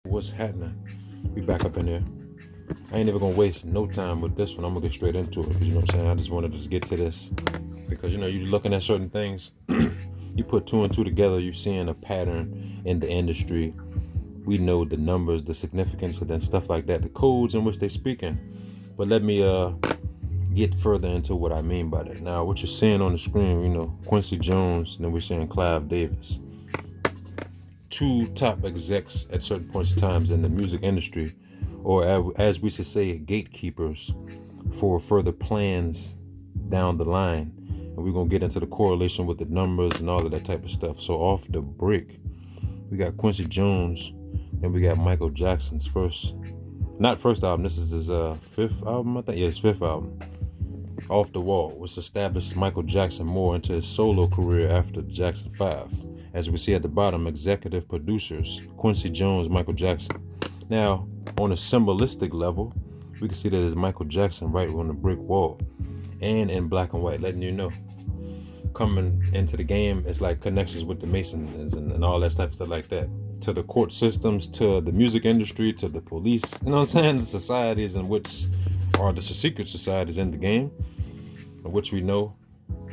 What's happening? We back up in here. I ain't even gonna waste no time with this one. I'm gonna get straight into it because you know what I'm saying. I just wanted to just get to this because you're looking at certain things. You put two and two together, you're seeing a pattern in the industry. We know the numbers, the significance of that stuff like that, the codes in which they speak in. But let me get further into what I mean by that. Now, what you're seeing on the screen, Quincy Jones, and then we're seeing Clive Davis, two top execs at certain points in times in the music industry, or as we should say, gatekeepers for further plans down the line. And we're going to get into the correlation with the numbers and all of that type of stuff. So off the break, we got Quincy Jones, and we got Michael Jackson's not first album, this is his fifth album, I think. Yeah, his fifth album, Off the Wall, which established Michael Jackson more into his solo career after Jackson 5. As we see at the bottom, executive producers, Quincy Jones, Michael Jackson. Now, on a symbolistic level, we can see that it's Michael Jackson right on the brick wall and in black and white, letting you know. Coming into the game, it's like connections with the Masons and all that type of stuff like that. To the court systems, to the music industry, to the police, you know what I'm saying? The societies in which are the secret societies in the game, in which we know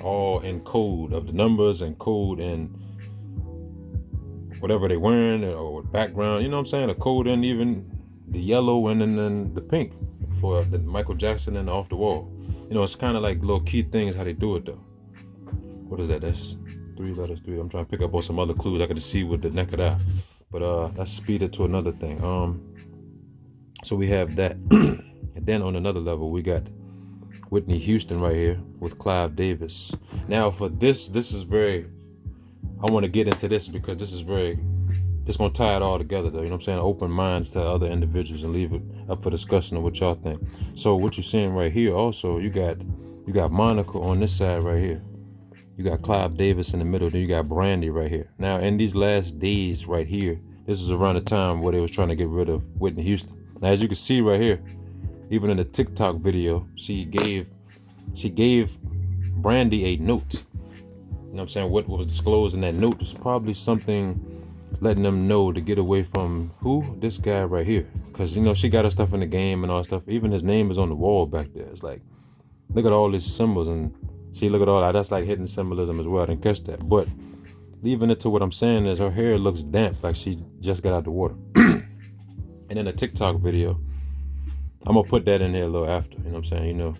all in code of the numbers and code in whatever they wearing or background, you know what I'm saying? A code in even the yellow and then the pink for the Michael Jackson and the Off the Wall. It's kind of like little key things how they do it though. What is that? That's 3 letters, 3. I'm trying to pick up on some other clues I could see with the naked eye. But let's speed it to another thing. So we have that. And then on another level, we got Whitney Houston right here with Clive Davis. Now for this is very, I want to get into this because this is going to tie it all together though, you know what I'm saying? Open minds to other individuals and leave it up for discussion of what y'all think. So what you're seeing right here also, you got Monica on this side right here. You got Clive Davis in the middle, then you got Brandy right here. Now in these last days right here, this is around the time where they was trying to get rid of Whitney Houston. Now as you can see right here, even in the TikTok video, she gave Brandy a note. You know what I'm saying? What was disclosed in that note was probably something letting them know to get away from this guy right here. Because, she got her stuff in the game and all that stuff. Even his name is on the wall back there. It's like, look at all these symbols and see, look at all that. That's like hidden symbolism as well. I didn't catch that. But leaving it to what I'm saying is her hair looks damp, like she just got out the water. And in a TikTok video, I'm going to put that in there a little after, you know what I'm saying,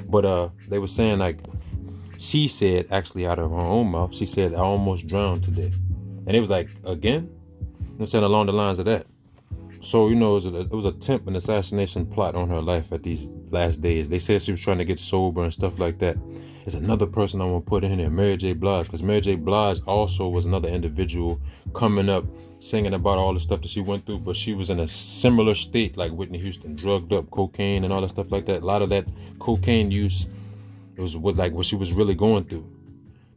But they were saying like, she said actually out of her own mouth, she said, I almost drowned today. And it was like, again? You know what I'm saying? Along the lines of that. So, it was an attempt, an assassination plot on her life at these last days. They said she was trying to get sober and stuff like that. There's another person I want to put in there, Mary J. Blige, because Mary J. Blige also was another individual coming up, singing about all the stuff that she went through, but she was in a similar state like Whitney Houston, drugged up, cocaine and all that stuff like that. A lot of that cocaine use was like what she was really going through.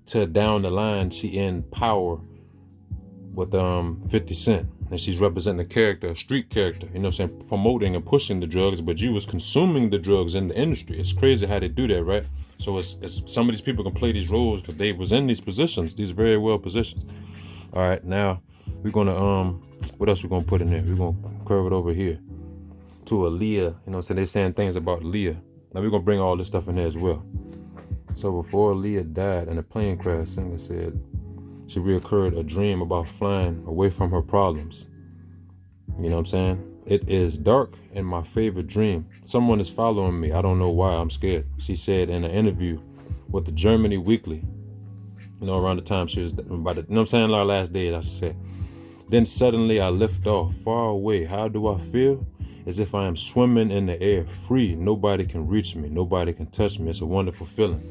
To down the line, she in Power with 50 Cent. And she's representing a character, a street character, you know what I'm saying, promoting and pushing the drugs, but you was consuming the drugs in the industry. It's crazy how they do that, right? So it's some of these people can play these roles because they was in these positions, these very well positions. All right, now we're gonna what else we're gonna put in there? We're gonna curve it over here to Aaliyah. You know what I'm saying? They're saying things about Aaliyah. Now we're gonna bring all this stuff in there as well. So before Aaliyah died in a plane crash, singer said she reoccurred a dream about flying away from her problems. You know what I'm saying? It is dark in my favorite dream. Someone is following me. I don't know why. I'm scared. She said in an interview with the Germany Weekly, around the time she was about it. You know what I'm saying? Our last days, I should say. Then suddenly I lift off far away. How do I feel? As if I am swimming in the air, free. Nobody can reach me. Nobody can touch me. It's a wonderful feeling.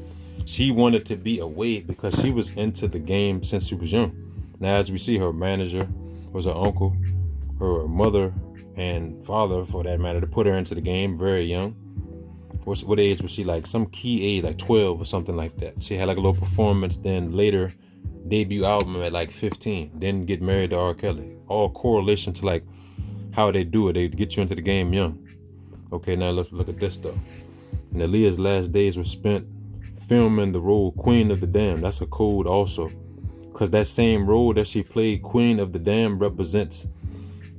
She wanted to be away because she was into the game since she was young. Now, as we see, her manager was her uncle, her mother and father, for that matter, to put her into the game very young. What age was she? Like some key age, like 12 or something like that. She had like a little performance, then later debut album at like 15, then get married to R. Kelly. All correlation to like how they do it. They get you into the game young. Okay, now let's look at this though. And Aaliyah's last days were spent filming the role Queen of the Dam. That's a code also, because that same role that she played, Queen of the Dam, represents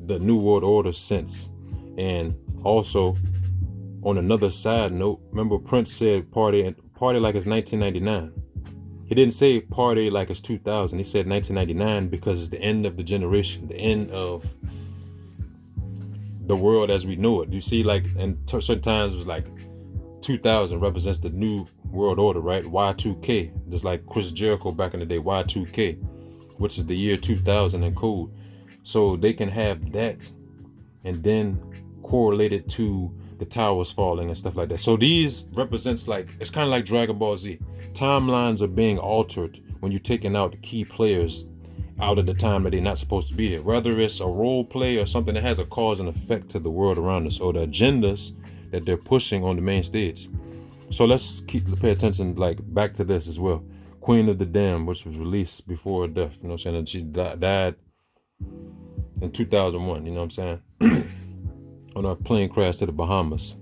the New World Order sense. And also, on another side note, remember Prince said party like it's 1999. He didn't say party like it's 2000. He said 1999 because it's the end of the generation, the end of the world as we know it. You see, like, and certain times it was like 2000 represents the New World Order, right? Y2K, just like Chris Jericho back in the day, Y2K, which is the year 2000 in code. So they can have that and then correlate it to the towers falling and stuff like that. So these represents, like, it's kind of like Dragon Ball Z. Timelines are being altered when you're taking out the key players out of the time that they're not supposed to be here. Whether it's a role play or something that has a cause and effect to the world around us, or the agendas that they're pushing on the main stage. So let's pay attention, like, back to this as well. Queen of the Damned, which was released before her death, you know what I'm saying? And she died in 2001, you know what I'm saying? On a plane crash to the Bahamas.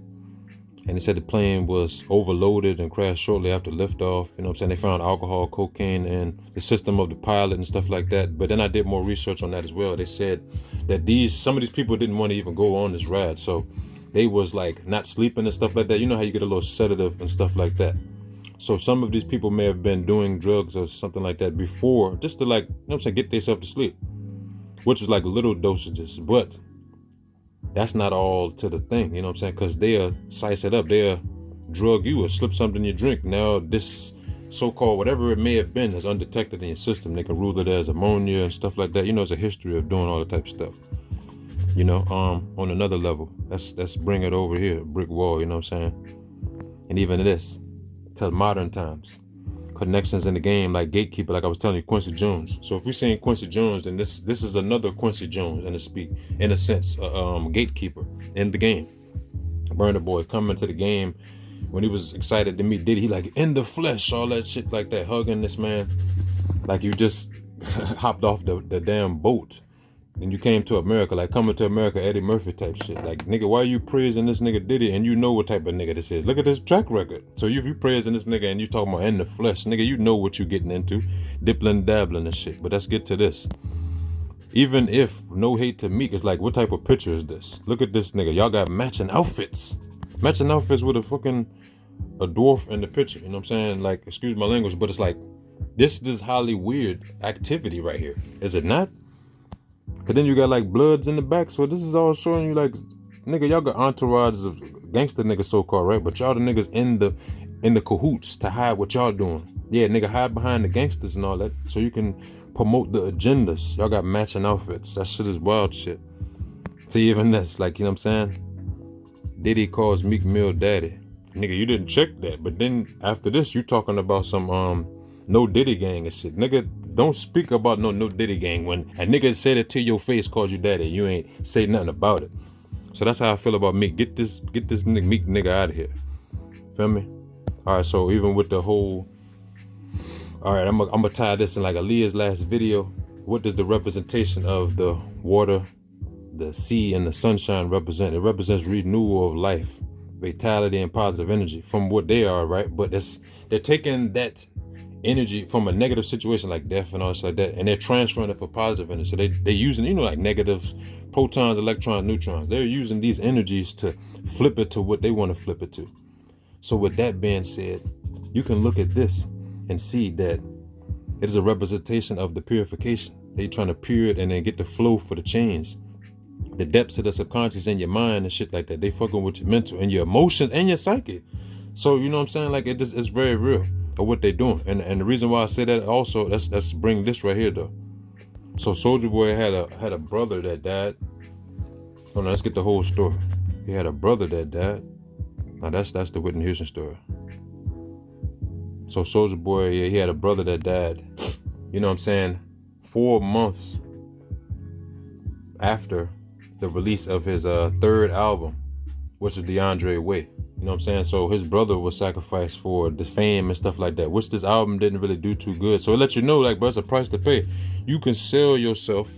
And they said the plane was overloaded and crashed shortly after liftoff. You know what I'm saying? They found alcohol, cocaine in the system of the pilot and stuff like that. But then I did more research on that as well. They said that some of these people didn't want to even go on this ride. So they was like not sleeping and stuff like that. You know how you get a little sedative and stuff like that. So some of these people may have been doing drugs or something like that before, just to, like, you know what I'm saying, get themselves to sleep, which is like little dosages. But that's not all to the thing, you know what I'm saying? Because they'll size it up, they'll drug you or slip something in your drink. Now this so-called whatever it may have been is undetected in your system. They can rule it as ammonia and stuff like that. You know, it's a history of doing all the type of stuff. You know, on another level, let's bring it over here, brick wall, you know what I'm saying? And even this, to modern times. Connections in the game, like Gatekeeper, like I was telling you, Quincy Jones. So if we're saying Quincy Jones, then this is another Quincy Jones, in a sense, Gatekeeper in the game. Burna Boy coming to the game when he was excited to meet Diddy, he like in the flesh, all that shit like that, hugging this man like you just hopped off the damn boat. Then you came to America, like coming to America, Eddie Murphy type shit. Like, nigga, why are you praising this nigga Diddy and you know what type of nigga this is? Look at this track record. So if you praising this nigga and you talking about in the flesh, nigga, you know what you getting into. Dippling, dabbling and shit. But let's get to this. Even if, no hate to Meek, it's like, what type of picture is this? Look at this nigga. Y'all got matching outfits. Matching outfits with a dwarf in the picture. You know what I'm saying? Like, excuse my language, but it's like, this is highly weird activity right here. Is it not? But then you got like Bloods in the back, so this is all showing you like, nigga, y'all got entourages of gangster niggas so-called, right? But y'all the niggas in the cahoots to hide what y'all doing. Yeah, nigga, hide behind the gangsters and all that, so you can promote the agendas. Y'all got matching outfits. That shit is wild shit. To even this, like, you know what I'm saying? Diddy calls Meek Mill daddy. Nigga, you didn't check that, but then after this, you talking about some no Diddy gang and shit. Nigga, don't speak about no Diddy gang when a nigga said it to your face, calls you daddy. You ain't say nothing about it. So that's how I feel about Meek. Get this Meek nigga out of here. Feel me? All right, so even with the whole, all right, I'm gonna tie this in like Aaliyah's last video. What does the representation of the water, the sea, and the sunshine represent? It represents renewal of life, vitality, and positive energy from what they are, right? But they're taking that energy from a negative situation like death and all this like that, and they're transferring it for positive energy. So they're using, you know, like negatives, protons, electrons, neutrons. They're using these energies to flip it to what they want to flip it to. So with that being said, you can look at this and see that it is a representation of the purification. They trying to pure it and then get the flow for the change. The depths of the subconscious in your mind and shit like that. They fucking with your mental and your emotions and your psyche. So you know what I'm saying? Like, it's very real of what they're doing. And the reason why I say that also, let's bring this right here though. So Soulja Boy had a brother that died. Oh no, let's get the whole story. He had a brother that died. Now that's the Whitney Houston story. So Soulja Boy, yeah, he had a brother that died. You know what I'm saying? 4 months after the release of his third album, which is DeAndre Way. You know what I'm saying? So his brother was sacrificed for the fame and stuff like that, which this album didn't really do too good. So it lets you know, like, bro, it's a price to pay. You can sell yourself,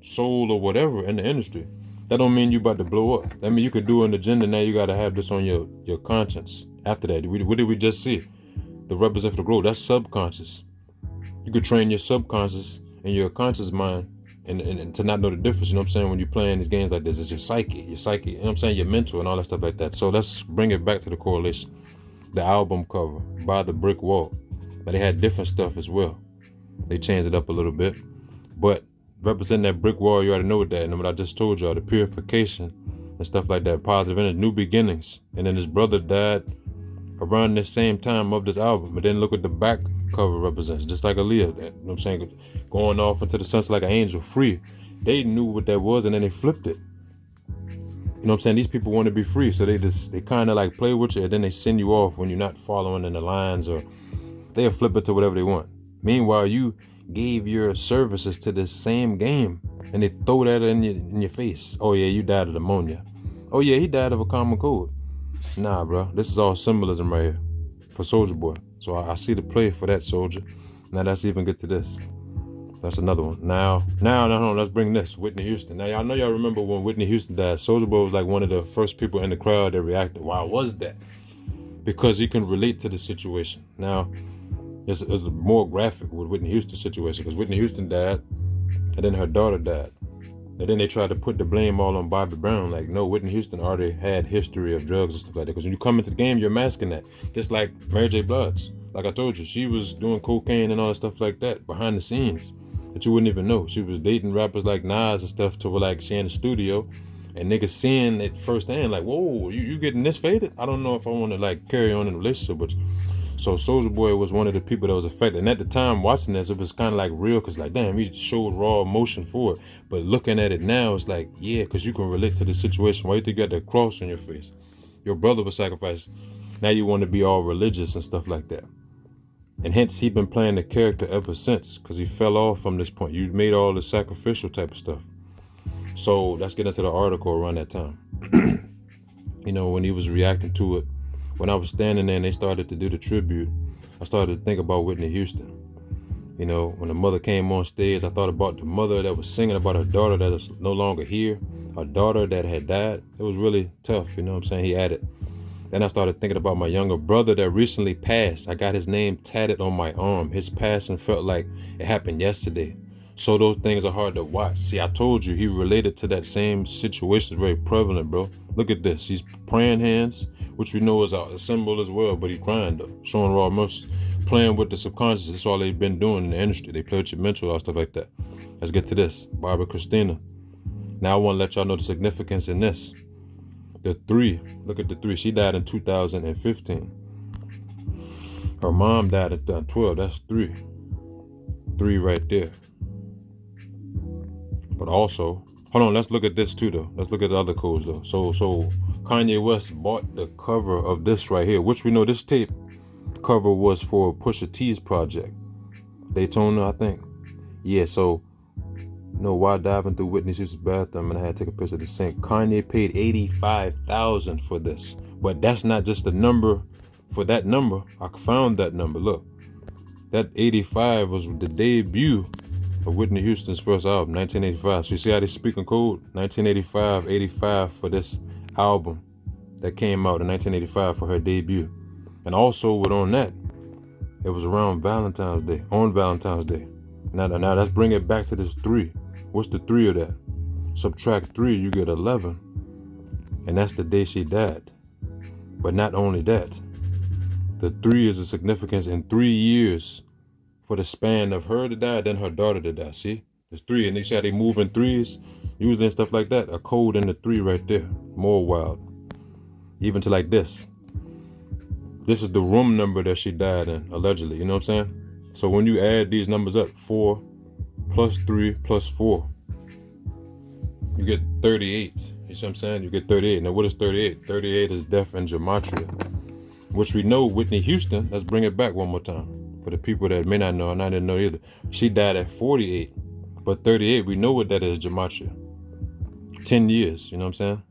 soul or whatever in the industry. That don't mean you about to blow up. I mean, you could do an agenda. Now you got to have this on your conscience. After that, what did we just see? The representative growth, that's subconscious. You could train your subconscious and your conscious mind and to not know the difference, you know what I'm saying, when you're playing these games like this, it's your psyche, you know what I'm saying, your mental and all that stuff like that. So let's bring it back to the correlation. The album cover, By the Brick Wall. Now they had different stuff as well. They changed it up a little bit. But representing that brick wall, you already know what that. And what I just told y'all, the purification and stuff like that, positive energy, new beginnings. And then his brother died around the same time of this album. But then look what the back cover represents, just like Aaliyah, you know what I'm saying, going off into the sunset like an angel, free. They knew what that was, and then they flipped it. You know what I'm saying? These people want to be free, so they kind of like play with you, and then they send you off when you're not following in the lines, or they'll flip it to whatever they want. Meanwhile, you gave your services to this same game, and they throw that in your face. Oh yeah, you died of pneumonia. Oh yeah, he died of a common cold. Nah, bro, this is all symbolism right here for Soulja Boy. So I see the play for that, Soulja. Now let's even get to this. That's another one. Now, let's bring this, Whitney Houston. Now, y'all remember when Whitney Houston died, Soulja Boy was like one of the first people in the crowd that reacted. Why was that? Because he can relate to the situation. Now, it's more graphic with Whitney Houston's situation, because Whitney Houston died, and then her daughter died. And then they tried to put the blame all on Bobby Brown. Like, no, Whitney Houston already had history of drugs and stuff like that. Because when you come into the game, you're masking that. Just like Mary J. Blige. Like I told you, she was doing cocaine and all that stuff like that behind the scenes that you wouldn't even know. She was dating rappers like Nas and stuff to where, like, she in the studio and niggas seeing it firsthand, like, whoa, you getting this faded? I don't know if I want to like carry on in a relationship, but so Soulja Boy was one of the people that was affected. And at the time watching this, it was kind of like real, because like, damn, he showed raw emotion for it. But looking at it now, it's like, yeah, because you can relate to the situation. Why you think you got that cross on your face? Your brother was sacrificed. Now you want to be all religious and stuff like that. And hence, he been playing the character ever since, because he fell off from this point. You made all the sacrificial type of stuff. So let's get into the article around that time. You know, when he was reacting to it, when I was standing there and they started to do the tribute, I started to think about Whitney Houston. You know, when the mother came on stage, I thought about the mother that was singing about her daughter that is no longer here, her daughter that had died. It was really tough, you know what I'm saying? He added. Then I started thinking about my younger brother that recently passed. I got his name tatted on my arm. His passing felt like it happened yesterday. So those things are hard to watch. See, I told you, he related to that same situation. It's very prevalent, bro. Look at this. He's praying hands, which we know is a symbol as well, but he's crying though, showing raw mercy. Playing with the subconscious. That's all they've been doing in the industry. They play with your mental and stuff like that. Let's get to this. Barbara Christina. Now I want to let y'all know the significance in this. The 3, look at the 3. She died in 2015. Her mom died at 12. That's 3. 3 right there. But also, hold on, let's look at this too though. Let's look at the other codes though. So Kanye West bought the cover of this right here, which we know this tape cover was for Pusha T's project. Daytona, I think. Yeah, so while diving through Whitney Houston's bathroom, and I had to take a picture of the sink, Kanye paid $85,000 for this. But that's not just the number for that number. I found that number. Look, that 85 was the debut of Whitney Houston's first album, 1985. So you see how they speak in code? 1985, 85 for this album that came out in 1985 for her debut. And also on that, it was around Valentine's Day, on Valentine's Day. Now let's bring it back to this 3. What's the 3 of that? Subtract 3, you get 11. And that's the day she died. But not only that, the 3 is a significance in 3 years for the span of her to die, then her daughter to die. See? There's 3, and they say they move in 3s, using stuff like that. A code in the 3 right there. More wild. Even to like this. This is the room number that she died in, allegedly. You know what I'm saying? So when you add these numbers up, 4 plus 3 plus 4, you get 38. You see what I'm saying? You get 38. Now what is 38? 38 is death in gematria, which we know Whitney Houston, let's bring it back one more time. For the people that may not know, and I didn't know either. She died at 48. But 38, we know what that is, gematria. 10 years, you know what I'm saying?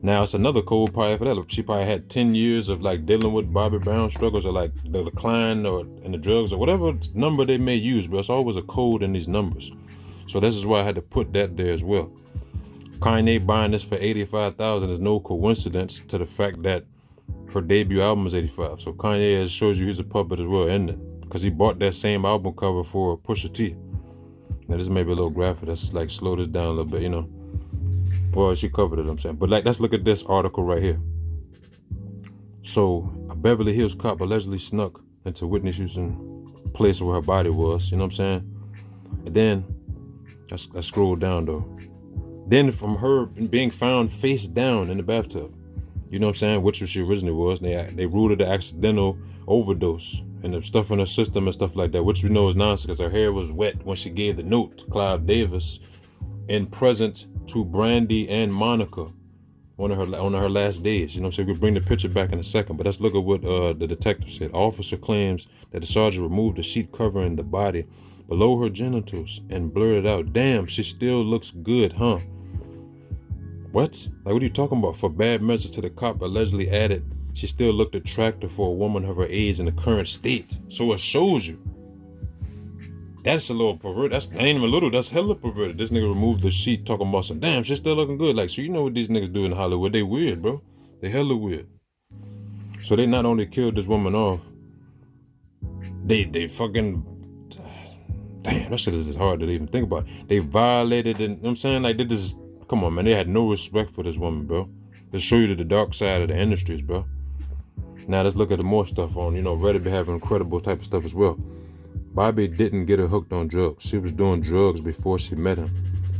Now it's another code probably for that. She probably had 10 years of like dealing with Bobby Brown struggles, or like the decline or in the drugs, or whatever number they may use, but it's always a code in these numbers. So this is why I had to put that there as well. Kanye buying this for $85,000 is no coincidence to the fact that her debut album is 85. So Kanye shows you he's a puppet as well, isn't it? Because he bought that same album cover for Pusha T. Now this may be a little graphic. Let's like slow this down a little bit, you know. Well, she covered it, I'm saying. But like, let's look at this article right here. So a Beverly Hills cop allegedly snuck into Whitney Houston's place where her body was, you know what I'm saying? And then I scrolled down though. Then from her being found face down in the bathtub, you know what I'm saying, which she originally was, they ruled it an accidental overdose and the stuff in her system and stuff like that, which we know is nonsense because her hair was wet when she gave the note to Clive Davis in present to Brandy and Monica on her last days. You know what I'm saying? We'll bring the picture back in a second, but let's look at what the detective said. Officer claims that the sergeant removed the sheet covering the body below her genitals and blurted out, "Damn, she still looks good, huh?" What? Like, what are you talking about? For bad measures to the cop allegedly added, she still looked attractive for a woman of her age in the current state. So it shows you. That's a little perverted. That's ain't even a little. That's hella perverted. This nigga removed the sheet talking about some, damn, she's still looking good. Like, so you know what these niggas do in Hollywood. They weird, bro. They hella weird. So they not only killed this woman off, they fucking, damn, that shit is hard to even think about. They violated, and you know what I'm saying? Like, they just, come on, man. They had no respect for this woman, bro. They show you the dark side of the industries, bro. Now let's look at the more stuff on, you know, Reddit be having incredible type of stuff as well. Bobby didn't get her hooked on drugs. She was doing drugs before she met him.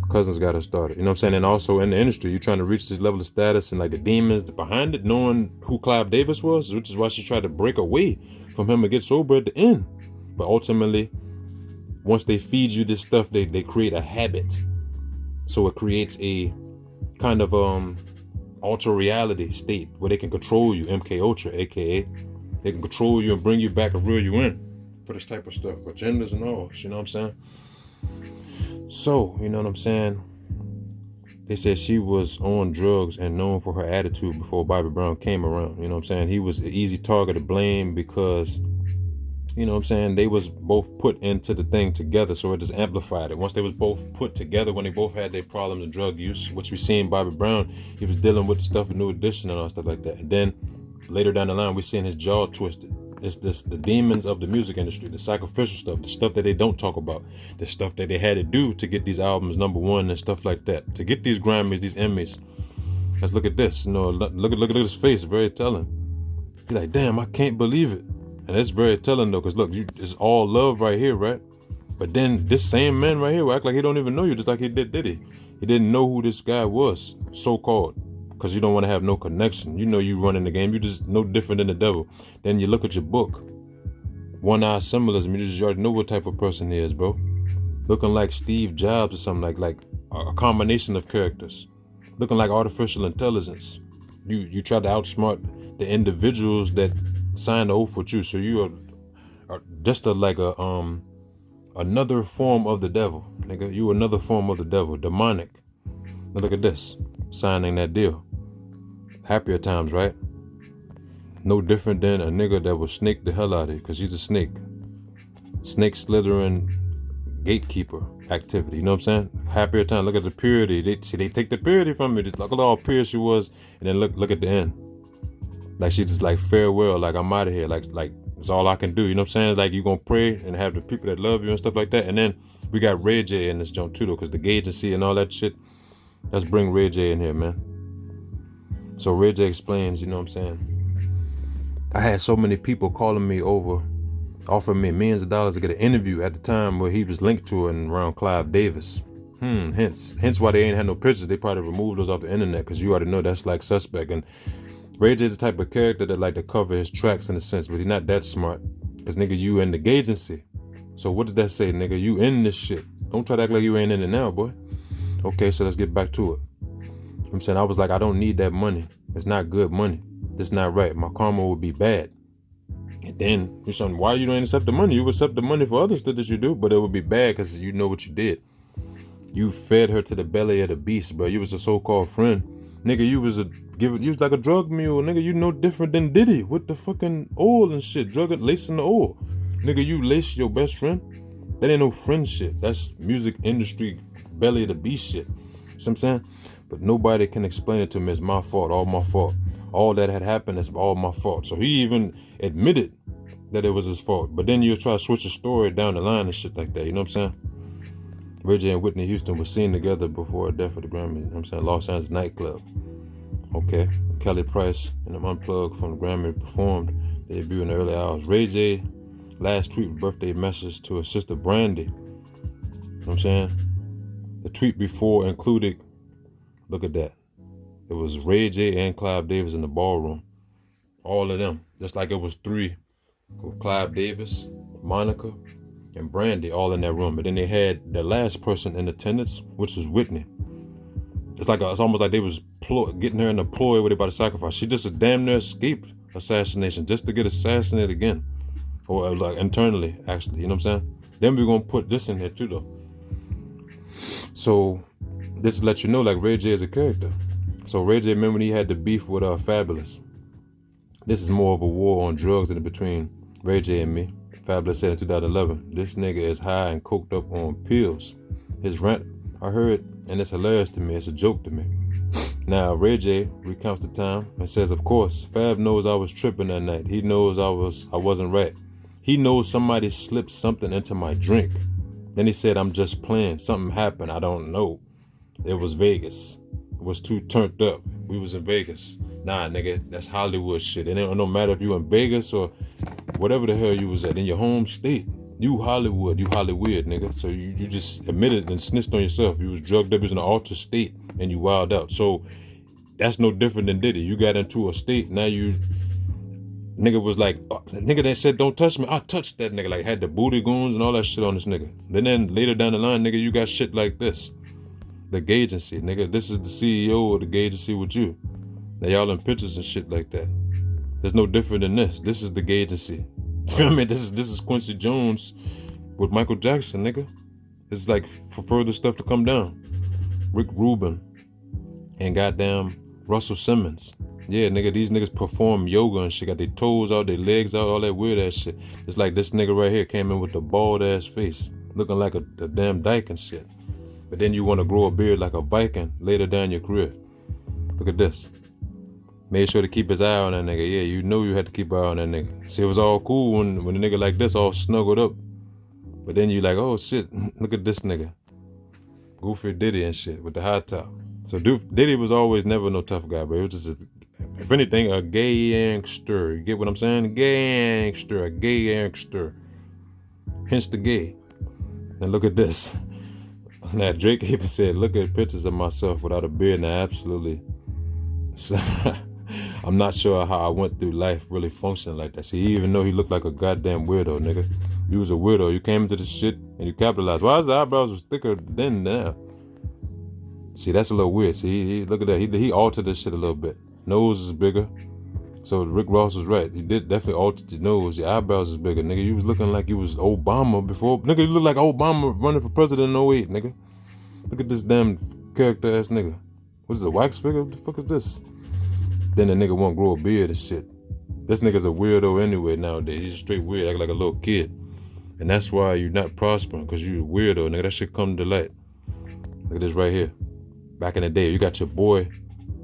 Cousins got her started. You know what I'm saying? And also in the industry, you're trying to reach this level of status and like the demons behind it, knowing who Clive Davis was, which is why she tried to break away from him and get sober at the end. But ultimately, once they feed you this stuff, they create a habit. So it creates a kind of alter reality state where they can control you, MK Ultra, aka they can control you and bring you back and reel you in for this type of stuff, agendas and all, you know what I'm saying? So, you know what I'm saying? They said she was on drugs and known for her attitude before Bobby Brown came around, you know what I'm saying? He was an easy target to blame because, you know what I'm saying, they was both put into the thing together, so it just amplified it. Once they was both put together, when they both had their problems of drug use, which we seen Bobby Brown, he was dealing with the stuff in New Edition and all stuff like that. And then later down the line, we seen his jaw twisted. It's the demons of the music industry, the sacrificial stuff, the stuff that they don't talk about, the stuff that they had to do to get these albums #1 and stuff like that, to get these Grammys, these Emmys. Let's look at this. You know, look at his face. Very telling. He's like, damn, I can't believe it. And it's very telling though, because look, it's all love right here, right? But then this same man right here will act like he don't even know you, just like he did Diddy. He didn't know who this guy was, so-called, because you don't want to have no connection. You know you running the game. You just no different than the devil. Then you look at your book. One-eye symbolism. You already know what type of person he is, bro. Looking like Steve Jobs or something, like a combination of characters. Looking like artificial intelligence. You try to outsmart the individuals that signed the oath with you. So you are just another form of the devil, nigga. You another form of the devil, demonic. Now look at this, signing that deal. Happier times, right? No different than a nigga that will snake the hell out of you, because he's a snake. Snake slithering gatekeeper activity, you know what I'm saying? Happier time. Look at the purity. They take the purity from me. Look at how pure she was, and then look at the end. Like she just like farewell, like I'm out of here, like it's all I can do, you know what I'm saying? Like you gonna pray and have the people that love you and stuff like that. And then we got Ray J in this joint too though, because the Gagency and all that shit. Let's bring Ray J in here, man. So Ray J explains, you know what I'm saying? I had so many people calling me over, offering me millions of dollars to get an interview at the time where he was linked to and around Clive Davis. Hence why they ain't had no pictures. They probably removed those off the internet, because you already know that's like suspect. And Ray J is the type of character that like to cover his tracks in a sense, but he's not that smart. Because nigga, you in the Gagency. So what does that say, nigga? You in this shit. Don't try to act like you ain't in it now, boy. Okay, so let's get back to it. I'm saying, I was like, I don't need that money. It's not good money. That's not right. My karma would be bad. And then you're saying, why you don't accept the money? You accept the money for other stuff that you do, but it would be bad because you know what you did. You fed her to the belly of the beast, bro. You was a so-called friend. Nigga, you was like a drug mule, nigga. You no different than Diddy with the fucking oil and shit, lacing the oil. Nigga, you lace your best friend. That ain't no friend shit. That's music industry belly of the beast shit. You know what I'm saying? But nobody can explain it to me. It's my fault, all my fault. All that had happened is all my fault. So he even admitted that it was his fault. But then you try to switch the story down the line and shit like that. You know what I'm saying? Ray J and Whitney Houston were seen together before her death at the Grammy. You know what I'm saying? Los Angeles nightclub. Okay. Kelly Price and them Unplugged from the Grammy performed their debut in the early hours. Ray J last tweet birthday message to his sister Brandy. You know what I'm saying? The tweet before included, look at that. It was Ray J and Clive Davis in the ballroom. All of them. Just like it was three. Clive Davis, Monica, and Brandy all in that room. But then they had the last person in attendance, which was Whitney. It's almost like they was getting her in a ploy where they about to sacrifice. She just damn near escaped assassination just to get assassinated again. Or like internally, actually. You know what I'm saying? Then we're going to put this in here too, though. So this is let you know, like, Ray J is a character. So Ray J, remember when he had the beef with Fabulous? This is more of a war on drugs in between Ray J and me. Fabulous said in 2011, this nigga is high and coked up on pills. His rant, I heard, and it's hilarious to me. It's a joke to me. Now, Ray J recounts the time and says, of course, Fab knows I was tripping that night. He knows I wasn't right. He knows somebody slipped something into my drink. Then he said, I'm just playing. Something happened. I don't know. It was Vegas. It was too turned up. We was in Vegas. Nah, nigga, that's Hollywood shit. And it don't matter if you in Vegas or whatever the hell you was at, in your home state. You Hollywood, nigga. So you just admitted and snitched on yourself. You was drugged up, you was in an altered state, and you wild out. So that's no different than Diddy. You got into a state, now you, nigga was like, nigga that said don't touch me, I touched that nigga. Like, had the booty goons and all that shit on this nigga. Then later down the line, nigga, you got shit like this. The Gagency, nigga. This is the CEO of the Gagency with you. Now y'all in pictures and shit like that. There's no different than this. This is the Gagency. Feel me? This is Quincy Jones with Michael Jackson, nigga. It's like for further stuff to come down. Rick Rubin and goddamn Russell Simmons. Yeah, nigga, these niggas perform yoga and shit. Got their toes out, their legs out, all that weird ass shit. It's like this nigga right here came in with the bald ass face, looking like a damn dyke and shit. But then you want to grow a beard like a Viking later down your career. Look at this. Made sure to keep his eye on that nigga. Yeah, you know you had to keep an eye on that nigga. See, it was all cool when a nigga like this all snuggled up. But then you like, oh shit, look at this nigga. Goofy Diddy and shit with the high top. So Diddy was always never no tough guy, bro. It was just, if anything, a gay gangster. You get what I'm saying? A gay gangster. Hence the gay. And look at this. Now Drake even said, look at pictures of myself without a beard. Now absolutely. I'm not sure how I went through life really functioning like that. See, even though he looked like a goddamn weirdo, nigga. You was a weirdo. You came into this shit and you capitalized. Why his eyebrows was thicker than now? See, that's a little weird. See, look at that. He altered this shit a little bit. Nose is bigger. So Rick Ross was right. He did definitely alter your nose. Your eyebrows is bigger, nigga. You was looking like you was Obama before. Nigga, you look like Obama running for president in 08, nigga. Look at this damn character ass nigga. What is it, a wax figure? What the fuck is this? Then the nigga won't grow a beard and shit. This nigga's a weirdo anyway nowadays. He's straight weird, act like a little kid. And that's why you're not prospering, because you're a weirdo, nigga. That shit come to light. Look at this right here. Back in the day, you got your boy,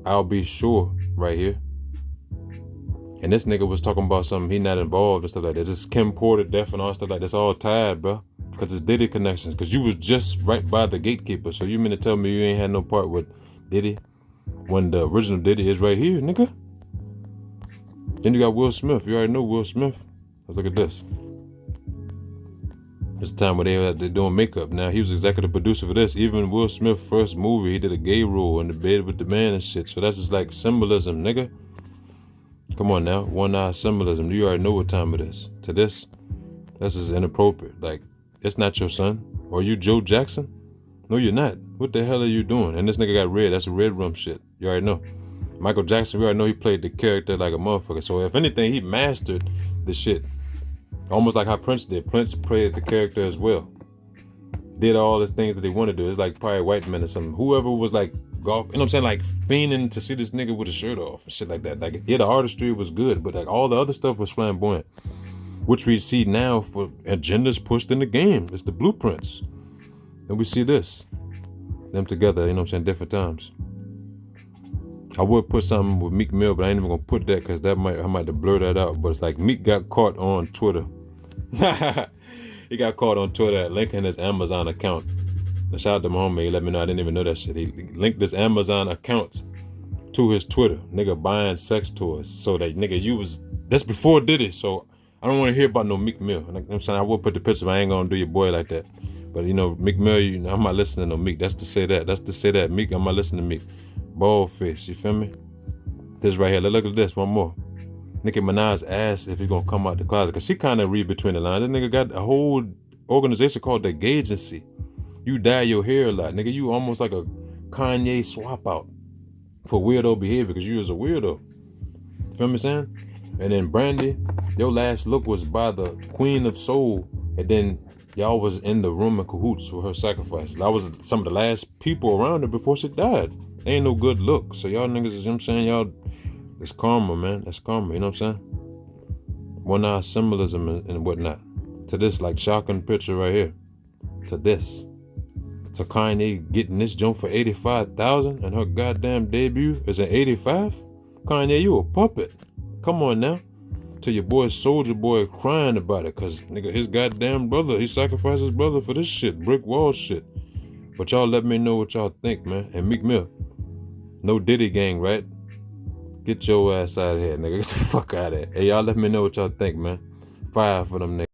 I'll Be Sure, right here. And this nigga was talking about something he not involved and stuff like that. Just Kim Porter, death and all stuff like that. That's all tied, bro. Because it's Diddy connections. Because you was just right by the gatekeeper. So you mean to tell me you ain't had no part with Diddy when the original Diddy is right here, nigga? Then you got Will Smith. You already know Will Smith. Let's look at this. It's the time where they're doing makeup. Now, he was executive producer for this. Even Will Smith's first movie, he did a gay role in the bed with the man and shit. So that's just like symbolism, nigga. Come on now. One-eye symbolism. You already know what time it is. To this is inappropriate. Like, it's not your son. Are you Joe Jackson? No, you're not. What the hell are you doing? And this nigga got red. That's a red room shit. You already know. Michael Jackson, we already know he played the character like a motherfucker. So if anything, he mastered the shit. Almost like how Prince did. Prince played the character as well. Did all the things that they wanted to do. It's like probably white men or something. Whoever was like golf, you know what I'm saying? Like fiending to see this nigga with his shirt off and shit like that. Like, yeah, the artistry was good, but like all the other stuff was flamboyant. Which we see now for agendas pushed in the game. It's the blueprints. And we see this. Them together, you know what I'm saying, different times. I would put something with Meek Mill, but I ain't even gonna put that because I might have to blur that out. But it's like Meek got caught on Twitter. He got caught on Twitter linking his Amazon account And shout out to my homie, he let me know, I didn't even know that shit. He linked this Amazon account to his Twitter. Nigga buying sex toys. So that nigga, that's before Diddy. So I don't want to hear about no Meek Mill. You know what I'm saying? I will put the picture, but I ain't gonna do your boy like that. But you know, Meek Mill, I'm not listening to Meek. That's to say that. Meek, I'm not listening to Meek. Bald face, you feel me? This right here, look at this, one more. Nicki Minaj asked if he gonna come out the closet, cause she kind of read between the lines. That nigga got a whole organization called the Gagency. You dye your hair a lot, nigga. You almost like a Kanye swap out for weirdo behavior, cause you was a weirdo. Feel me saying? And then Brandy, your last look was by the Queen of Soul, and then y'all was in the room in cahoots with her sacrifice. That was some of the last people around her before she died. Ain't no good look. So y'all niggas, you know what I'm saying? Y'all, it's karma, man. That's karma, you know what I'm saying? One-eye symbolism and whatnot. To this, like, shocking picture right here. To this. To Kanye getting this jump for $85,000 and her goddamn debut is an 85? Kanye, you a puppet. Come on now. To your boy Soldier Boy crying about it, cause nigga, his goddamn brother, he sacrificed his brother for this shit, brick wall shit. But y'all let me know what y'all think, man. And Meek Mill, no Diddy gang, right? Get your ass out of here, nigga. Get the fuck out of here. Hey, y'all let me know what y'all think, man. Fire for them niggas.